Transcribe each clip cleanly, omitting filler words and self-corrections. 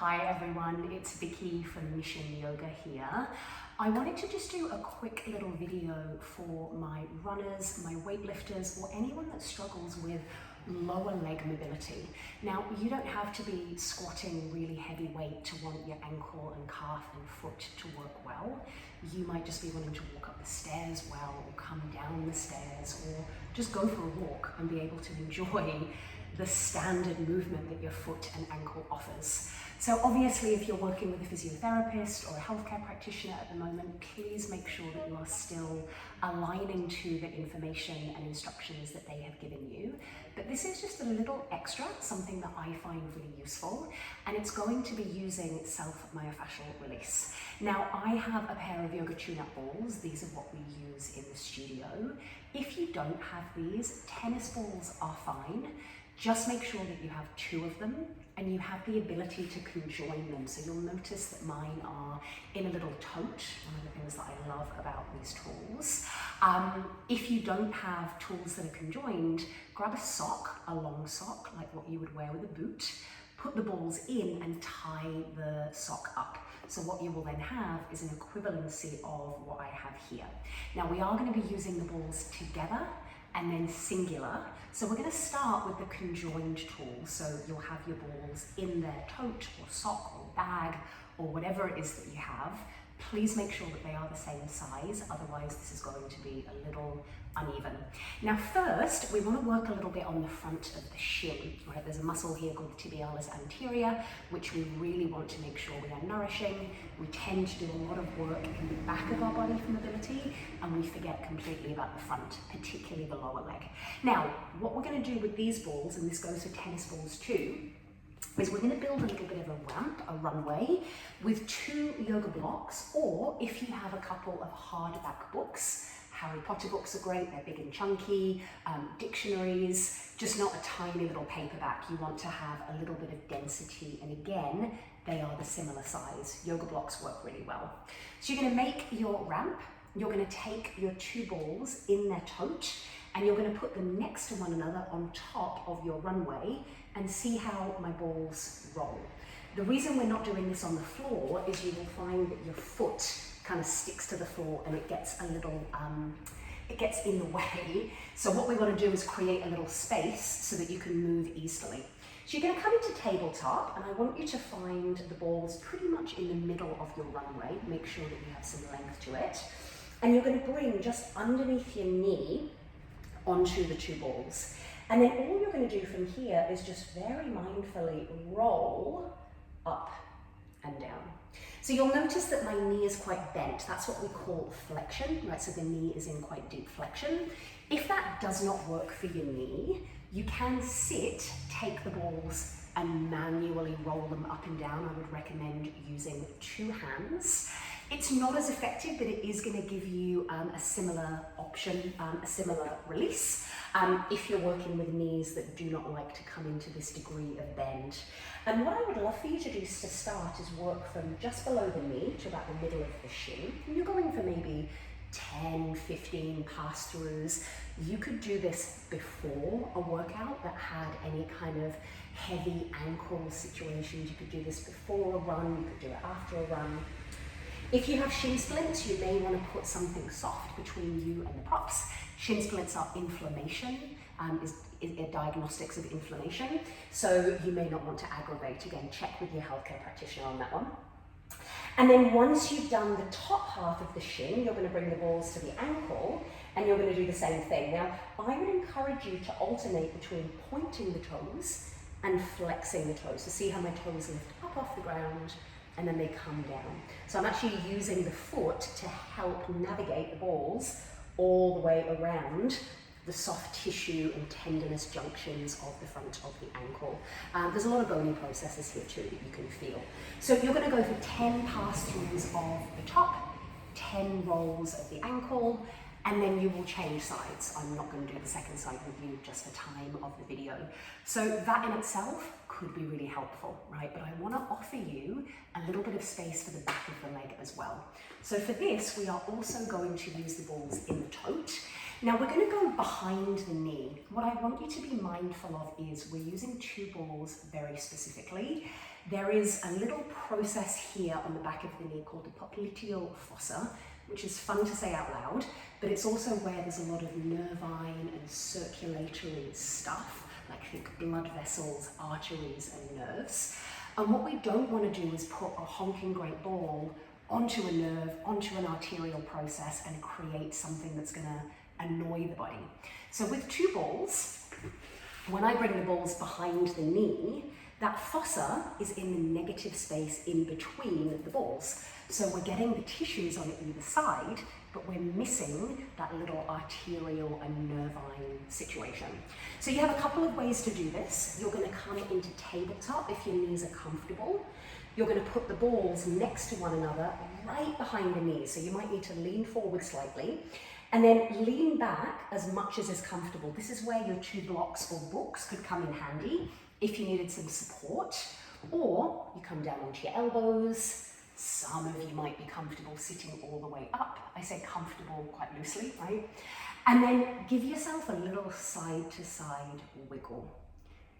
Hi everyone, it's Vicki from Mission Yoga here. I wanted to just do a quick little video for my runners, my weightlifters, or anyone that struggles with lower leg mobility. Now, you don't have to be squatting really heavy weight to want your ankle and calf and foot to work well. You might just be wanting to walk up the stairs well, or come down the stairs, or just go for a walk and be able to enjoy the standard movement that your foot and ankle offers. So obviously, if you're working with a physiotherapist or a healthcare practitioner at the moment, please make sure that you are still aligning to the information and instructions that they have given you. But this is just a little extra, something that I find really useful, and it's going to be using self-myofascial release. Now, I have a pair of yoga tune-up balls. These are what we use in the studio. If you don't have these, tennis balls are fine. Just make sure that you have 2 of them and you have the ability to conjoin them. So you'll notice that mine are in a little tote, one of the things that I love about these tools. If you don't have tools that are conjoined, grab a sock, a long sock, like what you would wear with a boot, put the balls in and tie the sock up. So what you will then have is an equivalency of what I have here. Now we are going to be using the balls together and then singular. So we're going to start with the conjoined tool. So you'll have your balls in their tote or sock or bag or whatever it is that you have. Please make sure that they are the same size, otherwise this is going to be a little uneven. Now first, we want to work a little bit on the front of the shin. Right? There's a muscle here called the tibialis anterior, which we really want to make sure we are nourishing. We tend to do a lot of work in the back of our body for mobility, and we forget completely about the front, particularly the lower leg. Now, what we're going to do with these balls, and this goes for tennis balls too, is we're going to build a little bit of a ramp, a runway, with 2 yoga blocks, or if you have a couple of hardback books. Harry Potter books are great, they're big and chunky, dictionaries, just not a tiny little paperback. You want to have a little bit of density, and again, they are the similar size. Yoga blocks work really well. So you're going to make your ramp, you're going to take your 2 balls in their tote, and you're going to put them next to one another on top of your runway and see how my balls roll. The reason we're not doing this on the floor is you will find that your foot kind of sticks to the floor and it gets a little, it gets in the way. So what we want to do is create a little space so that you can move easily. So you're going to come into tabletop, and I want you to find the balls pretty much in the middle of your runway. Make sure that you have some length to it. And you're going to bring just underneath your knee onto the 2 balls. And then all you're going to do from here is just very mindfully roll up and down. So you'll notice that my knee is quite bent. That's what we call flexion, right? So the knee is in quite deep flexion. If that does not work for your knee, you can sit, take the balls and manually roll them up and down. I would recommend using 2 hands. It's not as effective, but it is going to give you a similar option, a similar release, if you're working with knees that do not like to come into this degree of bend. And what I would love for you to do to start is work from just below the knee to about the middle of the shin. And you're going for maybe 10, 15 pass-throughs. You could do this before a workout that had any kind of heavy ankle situations. You could do this before a run, you could do it after a run. If you have shin splints, you may want to put something soft between you and the props. Shin splints are inflammation, is diagnostics of inflammation, so you may not want to aggravate. Again, check with your healthcare practitioner on that one. And then once you've done the top half of the shin, you're going to bring the balls to the ankle, and you're going to do the same thing. Now, I would encourage you to alternate between pointing the toes and flexing the toes. So see how my toes lift up off the ground, and then they come down. So I'm actually using the foot to help navigate the balls all the way around the soft tissue and tendinous junctions of the front of the ankle. There's a lot of bony processes here too that you can feel. So you're going to go for 10 pass-throughs of the top, 10 rolls of the ankle, and then you will change sides. I'm not going to do the second side with you just for time of the video. So that in itself could be really helpful, right? But I want to offer you a little bit of space for the back of the leg as well. So for this, we are also going to use the balls in the tote. Now we're going to go behind the knee. What I want you to be mindful of is we're using 2 balls very specifically. there is a little process here on the back of the knee called the popliteal fossa, which is fun to say out loud, but it's also where there's a lot of nervine and circulatory stuff, like think blood vessels, arteries, and nerves. And what we don't want to do is put a honking great ball onto a nerve, onto an arterial process, and create something that's going to annoy the body. So with two balls, when I bring the balls behind the knee, that fossa is in the negative space in between the balls. So we're getting the tissues on either side, but we're missing that little arterial and nervine situation. So you have a couple of ways to do this. You're going to come into tabletop if your knees are comfortable. You're going to put the balls next to one another right behind the knees. So you might need to lean forward slightly and then lean back as much as is comfortable. This is where your two blocks or books could come in handy if you needed some support, or you come down onto your elbows. Some of you might be comfortable sitting all the way up. I say comfortable quite loosely, right? And then give yourself a little side to side wiggle,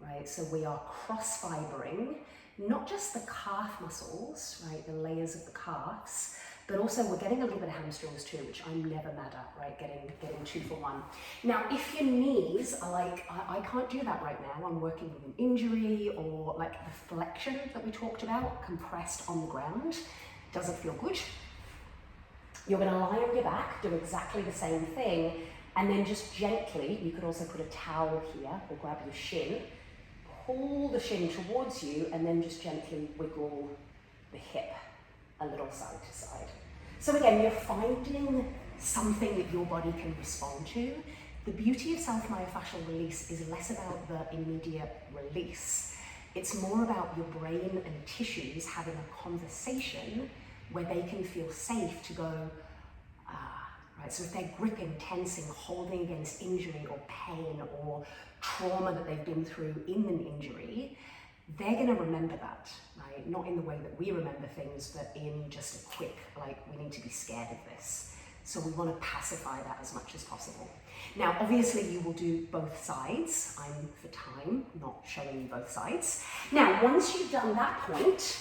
right? So we are cross fibering, not just the calf muscles, right? The layers of the calves, but also we're getting a little bit of hamstrings too, which I'm never mad at, right? Getting 2 for 1. Now, if your knees are like, I can't do that right now, I'm working with an injury, or like the flexion that we talked about, compressed on the ground, doesn't feel good. You're gonna lie on your back, do exactly the same thing, and then just gently, you could also put a towel here, or grab your shin, pull the shin towards you, and then just gently wiggle the hip a little side to side. So again, you're finding something that your body can respond to. The beauty of self-myofascial release is less about the immediate release. It's more about your brain and tissues having a conversation where they can feel safe to go, right? So if they're gripping, tensing, holding against injury or pain or trauma that they've been through in an injury, they're gonna remember that, right? Not in the way that we remember things, but in just a quick, like, we need to be scared of this. So we wanna pacify that as much as possible. Now, obviously you will do both sides. I'm, for time, not showing you both sides. Now, once you've done that point,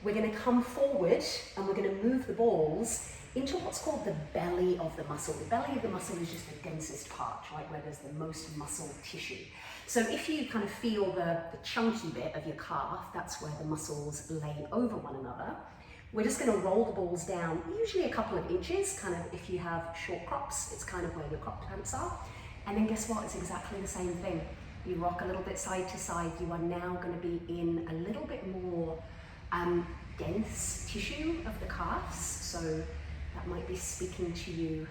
we're gonna come forward and we're gonna move the balls into what's called the belly of the muscle. The belly of the muscle is just the densest part, right, where there's the most muscle tissue. So if you kind of feel the chunky bit of your calf, that's where the muscles lay over one another. We're just going to roll the balls down, usually a couple of inches, kind of if you have short crops, it's kind of where your crop pants are. And then guess what? It's exactly the same thing. You rock a little bit side to side. You are now going to be in a little bit more dense tissue of the calves. So that might be speaking to you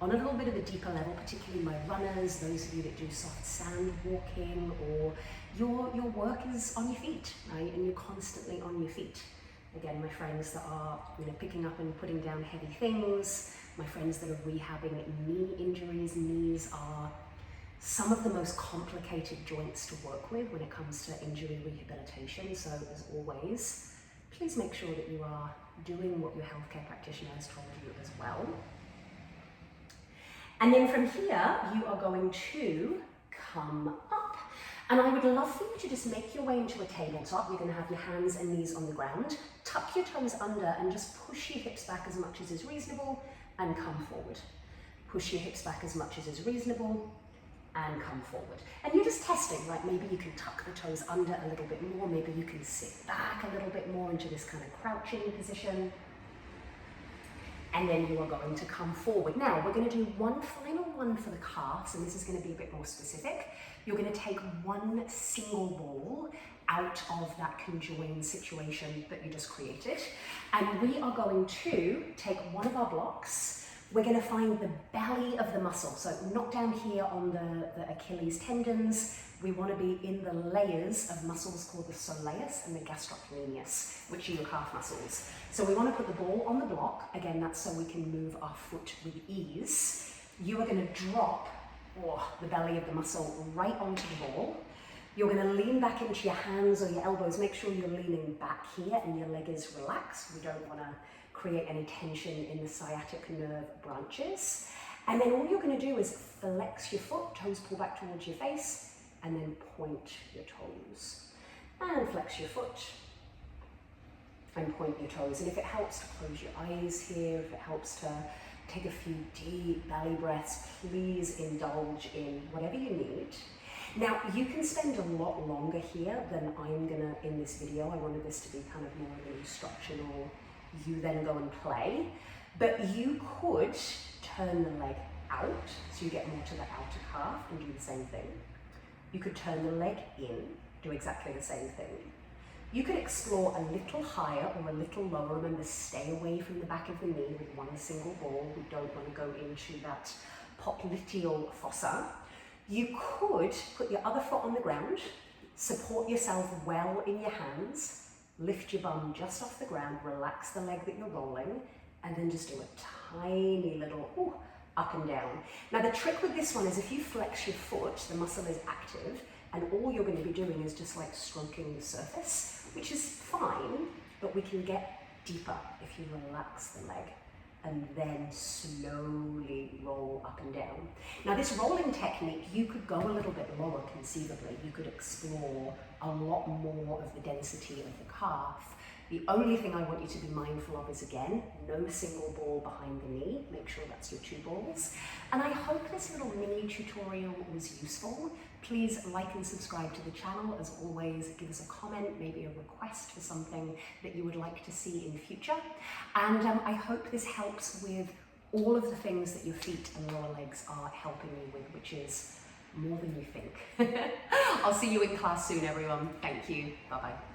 on a little bit of a deeper level, particularly my runners, those of you that do soft sand walking, or your work is on your feet, right? And you're constantly on your feet. Again, my friends that are picking up and putting down heavy things, my friends that are rehabbing knee injuries. Knees are some of the most complicated joints to work with when it comes to injury rehabilitation. So as always, please make sure that you are doing what your healthcare practitioner has told you as well. And then from here, you are going to come up. And I would love for you to just make your way into a tabletop. You're going to have your hands and knees on the ground. Tuck your toes under and just push your hips back as much as is reasonable and come forward. Push your hips back as much as is reasonable and come forward. And you're just testing, right? Maybe you can tuck the toes under a little bit more. Maybe you can sit back a little bit more into this kind of crouching position. And then you are going to come forward. Now, we're going to do one final one for the calves, and this is going to be a bit more specific. You're going to take one single ball out of that conjoined situation that you just created. And we are going to take one of our blocks. We're going to find the belly of the muscle. So not down here on the Achilles tendons. We want to be in the layers of muscles called the soleus and the gastrocnemius, which are your calf muscles. So we want to put the ball on the block. Again, that's so we can move our foot with ease. You are going to drop the belly of the muscle right onto the ball. You're going to lean back into your hands or your elbows. Make sure you're leaning back here and your leg is relaxed. We don't want to create any tension in the sciatic nerve branches. And then all you're going to do is flex your foot, toes pull back towards your face, and then point your toes. And flex your foot, and point your toes. And if it helps to close your eyes here, if it helps to take a few deep belly breaths, please indulge in whatever you need. Now, you can spend a lot longer here than I'm gonna in this video. I wanted this to be kind of more of an instructional, you then go and play. But you could turn the leg out, so you get more to the outer calf and do the same thing. You could turn the leg in, do exactly the same thing. You could explore a little higher or a little lower. Remember, stay away from the back of the knee with one single ball. We don't want to go into that popliteal fossa. You could put your other foot on the ground, support yourself well in your hands, lift your bum just off the ground, relax the leg that you're rolling, and then just do a tiny little up and down. Now the trick with this one is if you flex your foot, the muscle is active, and all you're going to be doing is just like stroking the surface, which is fine, but we can get deeper if you relax the leg and then slowly roll up and down. Now this rolling technique, you could go a little bit lower conceivably. You could explore a lot more of the density of the calf. The only thing I want you to be mindful of is, again, no single ball behind the knee. Make sure that's your 2 balls. And I hope this little mini tutorial was useful. Please like and subscribe to the channel. As always, give us a comment, maybe a request for something that you would like to see in future. And I hope this helps with all of the things that your feet and lower legs are helping you with, which is more than you think. I'll see you in class soon, everyone. Thank you. Bye-bye.